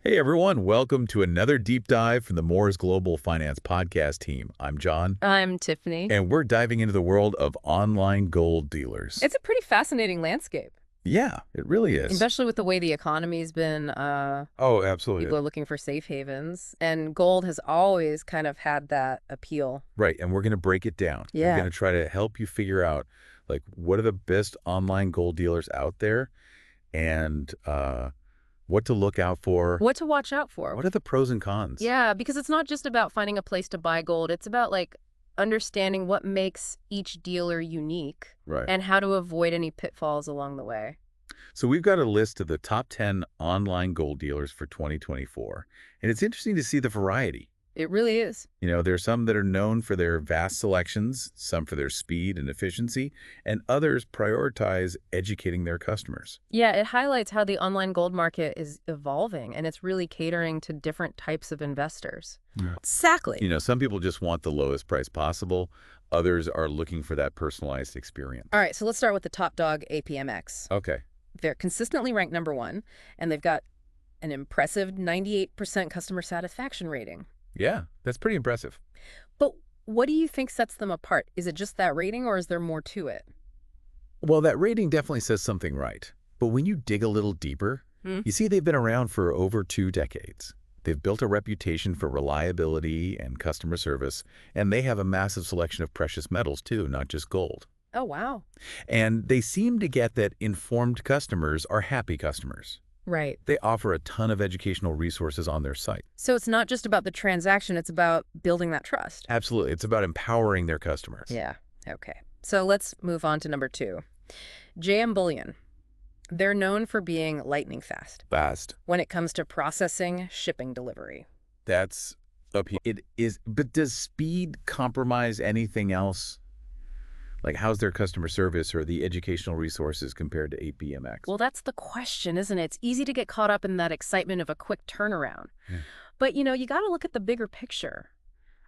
Hey everyone, welcome to another deep dive from the Moore's Global Finance podcast team. I'm John, I'm Tiffany. and we're diving into the world of online gold dealers. It's a pretty fascinating landscape, Yeah, it really is. especially with the way the economy's been. Oh, People absolutely. are looking for safe havens, and gold has always kind of had that appeal. Right, and we're going to break it down. We're Yeah. going to try to help you figure out, like, what are the best online gold dealers out there and what to look out for. What to watch out for. What are the pros and cons? Yeah, because it's not just about finding a place to buy gold. It's about, understanding what makes each dealer unique Right. and how to avoid any pitfalls along the way. So we've got a list of the top 10 online gold dealers for 2024, and it's interesting to see the variety. It really is. You know, there's some that are known for their vast selections, some for their speed and efficiency, and others prioritize educating their customers. Yeah, it highlights how the online gold market is evolving, and it's really catering to different types of investors. Yeah. Exactly. You know, some people just want the lowest price possible. Others are looking for that personalized experience. All right, so let's start with the top dog, APMEX. Okay. They're consistently ranked #1, and they've got an impressive 98% customer satisfaction rating. Yeah, that's pretty impressive. But what do you think sets them apart? Is it just that rating, or is there more to it? Well, that rating definitely says something right. But when you dig a little deeper, Hmm? you see they've been around for over 2 decades. They've built a reputation for reliability and customer service, and they have a massive selection of precious metals too, not just gold. Oh, wow. And they seem to get that informed customers are happy customers. Right. They offer a ton of educational resources on their site. So it's not just about the transaction, it's about building that trust. Absolutely. It's about empowering their customers. Yeah. Okay. So let's move on to #2. JM Bullion. They're known for being lightning fast Fast. when it comes to processing, shipping, delivery. That's up here. It is, but does speed compromise anything else? Like, how's their customer service or the educational resources compared to APMEX? Well, that's the question, isn't it? It's easy to get caught up in that excitement of a quick turnaround. Yeah. But, you got to look at the bigger picture.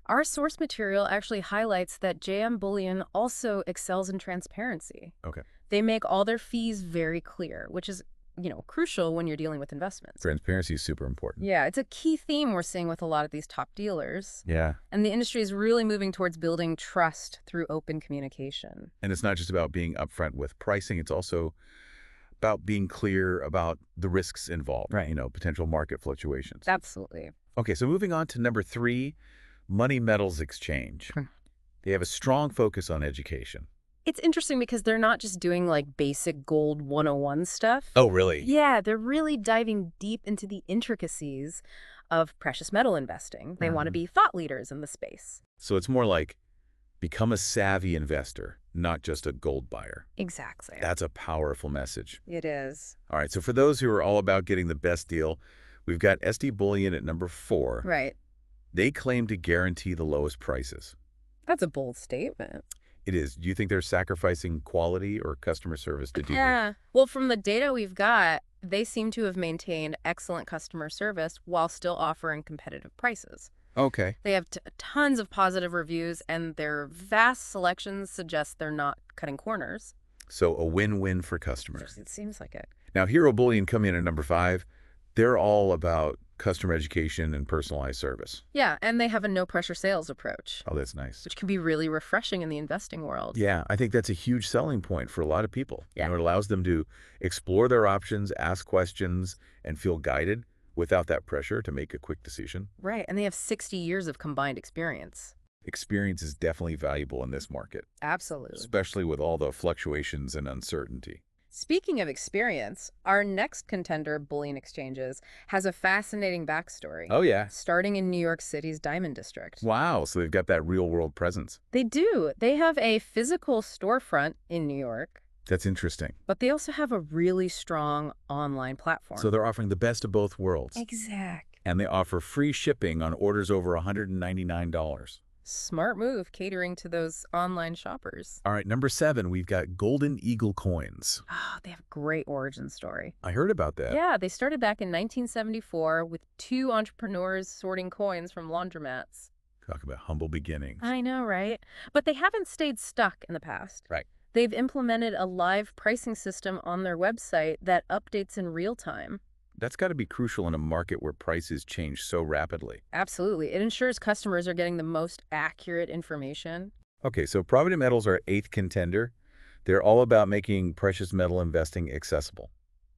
Our source material actually highlights that JM Bullion also excels in transparency. Okay. They make all their fees very clear, which is, crucial when you're dealing with investments. Transparency is super important. Yeah, it's a key theme we're seeing with a lot of these top dealers. Yeah. And the industry is really moving towards building trust through open communication. And it's not just about being upfront with pricing. It's also about being clear about the risks involved, Right. You know, potential market fluctuations. Absolutely. Okay, so moving on to #3, Money Metals Exchange. Hmm. They have a strong focus on education. It's interesting because they're not just doing basic gold 101 stuff. Oh, really? Yeah, they're really diving deep into the intricacies of precious metal investing. They want to be thought leaders in the space. So it's more like become a savvy investor, not just a gold buyer. Exactly. That's a powerful message. It is. All right, so for those who are all about getting the best deal, we've got SD Bullion at #4. Right. They claim to guarantee the lowest prices. That's a bold statement. It is. Do you think they're sacrificing quality or customer service to do that? Yeah. Well, from the data we've got, they seem to have maintained excellent customer service while still offering competitive prices. Okay. They have tons of positive reviews, and their vast selections suggest they're not cutting corners. So a win-win for customers. It seems like it. Now, Hero Bullion come in at #5. They're all about customer education and personalized service. Yeah, and they have a no-pressure sales approach, Oh, that's nice. which can be really refreshing in the investing world. Yeah, I think that's a huge selling point for a lot of people. Yeah. You know, it allows them to explore their options, ask questions, and feel guided without that pressure to make a quick decision. Right, and they have 60 years of combined experience. Experience is definitely valuable in this market, Absolutely. especially with all the fluctuations and uncertainty. Speaking of experience, our next contender, Bullion Exchanges, has a fascinating backstory. Oh, yeah. Starting in New York City's Diamond District. Wow, so they've got that real-world presence. They do. They have a physical storefront in New York, That's interesting. but they also have a really strong online platform. So they're offering the best of both worlds. Exact. And they offer free shipping on orders over $199. Smart move catering to those online shoppers. All right, #7, we've got Golden Eagle coins. Oh, they have a great origin story. I heard about that. Yeah, they started back in 1974 with 2 entrepreneurs sorting coins from laundromats. Talk about humble beginnings. I know, right? But they haven't stayed stuck in the past. Right. They've implemented a live pricing system on their website that updates in real time. That's got to be crucial in a market where prices change so rapidly. Absolutely. It ensures customers are getting the most accurate information. Okay, so Provident Metals are eighth contender. They're all about making precious metal investing accessible.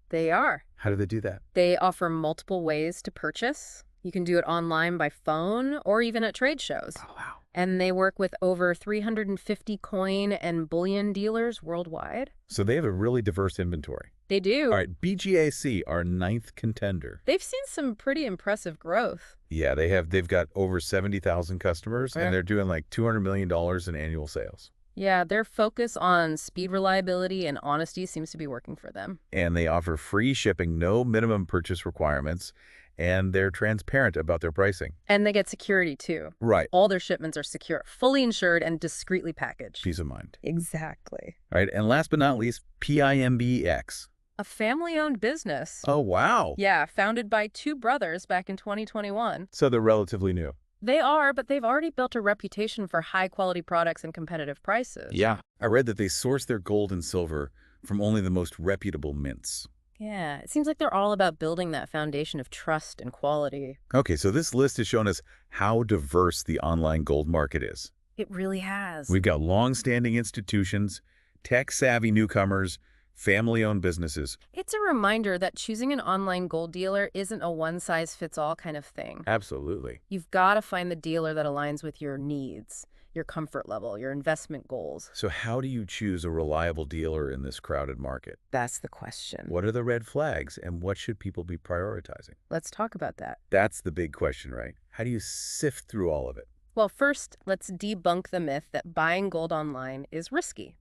They are. How do they do that? They offer multiple ways to purchase. You can do it online by phone or even at trade shows. Oh, wow. And they work with over 350 coin and bullion dealers worldwide. So they have a really diverse inventory. They do. All right, BGAC, our ninth contender. They've seen some pretty impressive growth. Yeah, they've got over 70,000 customers, Yeah. and they're doing like $200 million in annual sales. Yeah, their focus on speed, reliability, and honesty seems to be working for them. And they offer free shipping, no minimum purchase requirements, and they're transparent about their pricing. And they get security, too. Right. All their shipments are secure, fully insured, and discreetly packaged. Peace of mind. Exactly. All right, and last but not least, PIMBX. A family-owned business. Oh, wow. Yeah, founded by two brothers back in 2021. So they're relatively new. They are, but they've already built a reputation for high-quality products and competitive prices. Yeah. I read that they source their gold and silver from only the most reputable mints. Yeah, it seems like they're all about building that foundation of trust and quality. Okay, so this list has shown us how diverse the online gold market is. It really has. We've got long-standing institutions, tech-savvy newcomers, family-owned businesses. It's a reminder that choosing an online gold dealer isn't a one-size-fits-all kind of thing. Absolutely. You've got to find the dealer that aligns with your needs, your comfort level, your investment goals. So how do you choose a reliable dealer in this crowded market? That's the question. What are the red flags, and what should people be prioritizing? Let's talk about that. That's the big question, right? How do you sift through all of it? Well, first, let's debunk the myth that buying gold online is risky.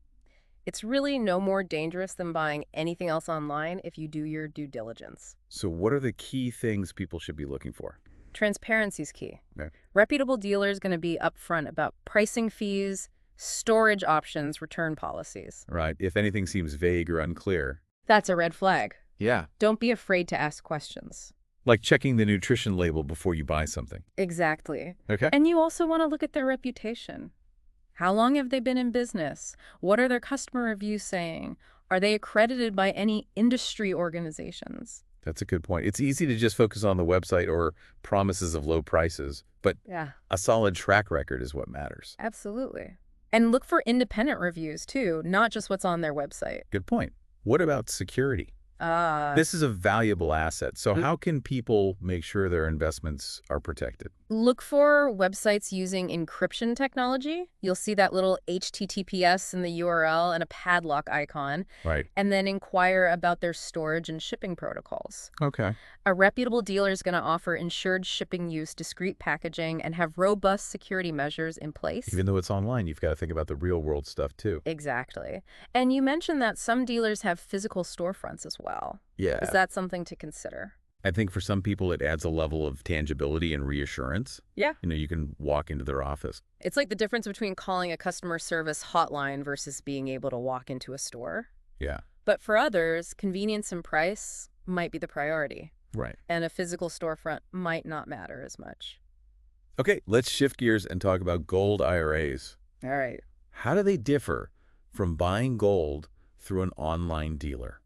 It's really no more dangerous than buying anything else online if you do your due diligence. So what are the key things people should be looking for? Transparency is key. Okay. Reputable dealers going to be upfront about pricing fees, storage options, return policies. Right. If anything seems vague or unclear. That's a red flag. Yeah. Don't be afraid to ask questions. Like checking the nutrition label before you buy something. Exactly. Okay. And you also want to look at their reputation. How long have they been in business? What are their customer reviews saying? Are they accredited by any industry organizations? That's a good point. It's easy to just focus on the website or promises of low prices, but Yeah, a solid track record is what matters. absolutely. And look for independent reviews, too, not just what's on their website. Good point. What about security? This is a valuable asset. So how can people make sure their investments are protected? Look for websites using encryption technology. You'll see that little HTTPS in the URL and a padlock icon, Right. and then inquire about their storage and shipping protocols. Okay. A reputable dealer is going to offer insured shipping use, discreet packaging, and have robust security measures in place. Even though it's online, you've got to think about the real world stuff too. Exactly. And you mentioned that some dealers have physical storefronts as well. Yeah. Is that something to consider? I think for some people it adds a level of tangibility and reassurance. Yeah. You know, you can walk into their office. It's like the difference between calling a customer service hotline versus being able to walk into a store. Yeah. But for others, convenience and price might be the priority, Right. and a physical storefront might not matter as much. Okay, let's shift gears and talk about gold IRAs. All right. How do they differ from buying gold through an online dealer?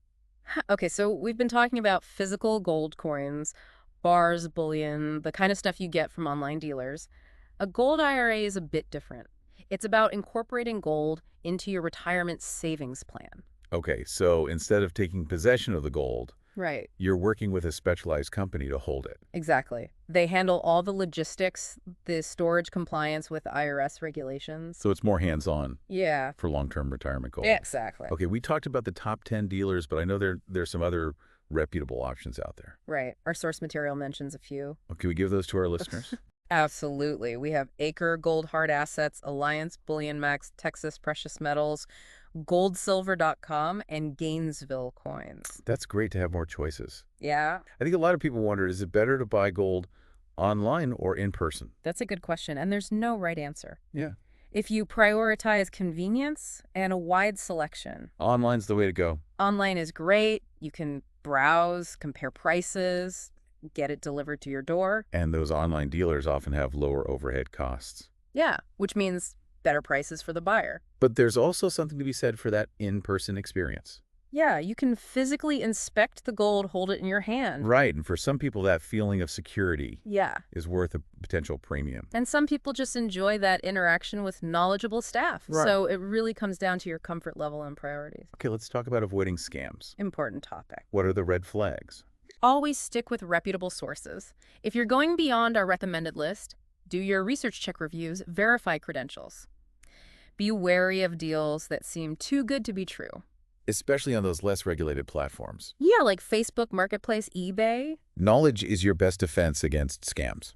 Okay, so we've been talking about physical gold coins, bars, bullion, the kind of stuff you get from online dealers. A gold IRA is a bit different. It's about incorporating gold into your retirement savings plan. Okay, so instead of taking possession of the gold, Right. you're working with a specialized company to hold it. Exactly. They handle all the logistics, the storage compliance with IRS regulations. So it's more hands-on Yeah. for long-term retirement gold. Exactly. Okay, we talked about the top 10 dealers, but I know there's some other reputable options out there. Right. Our source material mentions a few. Can we give those to our listeners? Absolutely. We have Acre Gold Hard Assets, Alliance Bullion Max, Texas Precious Metals, goldsilver.com, and Gainesville Coins. That's great to have more choices. Yeah, I think a lot of people wonder, is it better to buy gold online or in person? that's a good question, and there's no right answer. Yeah. If you prioritize convenience and a wide selection, Online's the way to go. online is great. You can browse, compare prices, get it delivered to your door. And those online dealers often have lower overhead costs. Yeah, which means better prices for the buyer. But there's also something to be said for that in-person experience. Yeah, you can physically inspect the gold, hold it in your hand. Right, and for some people, that feeling of security Yeah. is worth a potential premium. And some people just enjoy that interaction with knowledgeable staff. Right. So it really comes down to your comfort level and priorities. Okay, let's talk about avoiding scams. Important topic. What are the red flags? Always stick with reputable sources. If you're going beyond our recommended list, do your research check reviews, verify credentials. Be wary of deals that seem too good to be true. Especially on those less regulated platforms. Yeah, like Facebook Marketplace, eBay. Knowledge is your best defense against scams.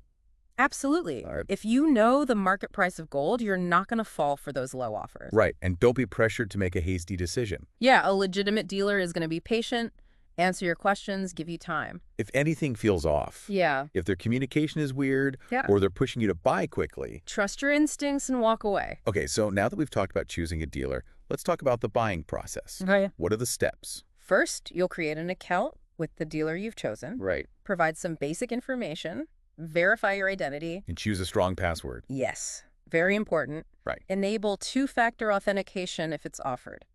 Absolutely. All right. If you know the market price of gold, you're not going to fall for those low offers. Right, and don't be pressured to make a hasty decision. Yeah, a legitimate dealer is going to be patient, answer your questions, give you time. If anything feels off, Yeah. if their communication is weird, Yeah. or they're pushing you to buy quickly. Trust your instincts and walk away. Okay, so now that we've talked about choosing a dealer, let's talk about the buying process. Okay. What are the steps? First, you'll create an account with the dealer you've chosen, Right. provide some basic information, verify your identity. And choose a strong password. Yes, very important. Right. Enable two-factor authentication if it's offered.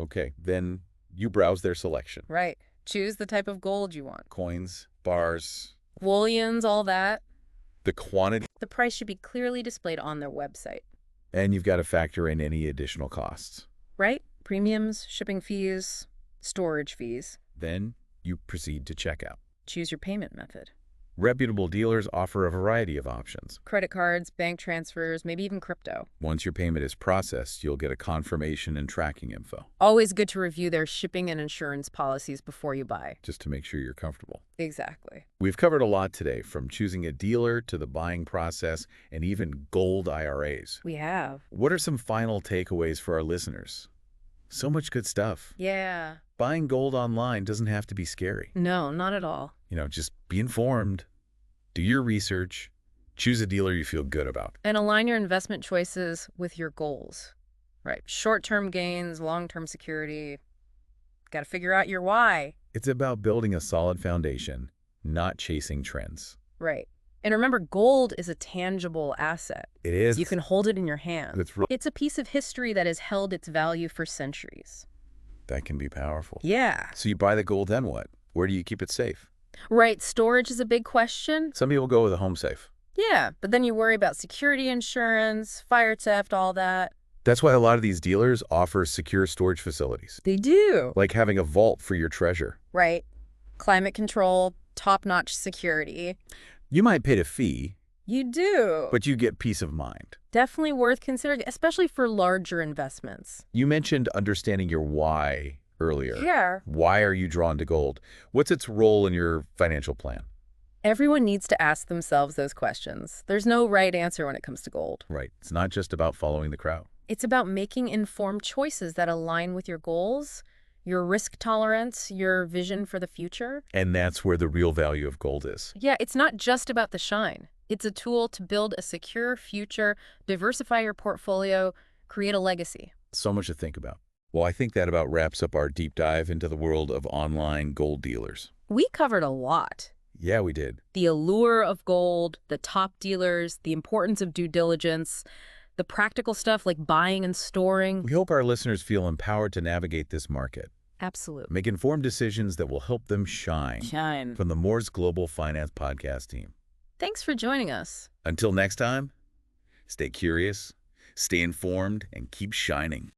Okay, then you browse their selection. Right. Choose the type of gold you want. Coins, bars, Bullions, all that. the quantity, The price should be clearly displayed on their website. and you've got to factor in any additional costs. Right? Premiums, shipping fees, storage fees. Then you proceed to checkout. Choose your payment method. Reputable dealers offer a variety of options. Credit cards, bank transfers, maybe even crypto. Once your payment is processed, you'll get a confirmation and tracking info, Always good to review their shipping and insurance policies before you buy. just to make sure you're comfortable. Exactly. We've covered a lot today, from choosing a dealer to the buying process and even gold IRAs. We have. What are some final takeaways for our listeners? So much good stuff. Yeah. Buying gold online doesn't have to be scary. No, not at all. Just be informed, do your research, choose a dealer you feel good about. And align your investment choices with your goals. Right. Short-term gains, long-term security. Got to figure out your why. It's about building a solid foundation, not chasing trends. Right. And remember, gold is a tangible asset. It is. You can hold it in your hand. That's right. It's a piece of history that has held its value for centuries. That can be powerful. Yeah. So you buy the gold, then what? Where do you keep it safe? Right. Storage is a big question. Some people go with a home safe. Yeah. But then you worry about security insurance, fire theft, all that. That's why a lot of these dealers offer secure storage facilities, They do. like having a vault for your treasure. Right. Climate control, top-notch security. You might pay a fee, You do. but you get peace of mind. Definitely worth considering, especially for larger investments. You mentioned understanding your why earlier. Yeah. Why are you drawn to gold? What's its role in your financial plan? Everyone needs to ask themselves those questions. There's no right answer when it comes to gold. Right. It's not just about following the crowd. It's about making informed choices that align with your goals, your risk tolerance, your vision for the future. And that's where the real value of gold is. Yeah, it's not just about the shine. It's a tool to build a secure future, diversify your portfolio, create a legacy. So much to think about. Well, I think that about wraps up our deep dive into the world of online gold dealers. We covered a lot. Yeah, we did. The allure of gold, the top dealers, the importance of due diligence, the practical stuff like buying and storing. We hope our listeners feel empowered to navigate this market. Absolutely. Make informed decisions that will help them shine. Shine. From the Moore's Global Finance Podcast team. Thanks for joining us. Until next time, stay curious, stay informed, and keep shining.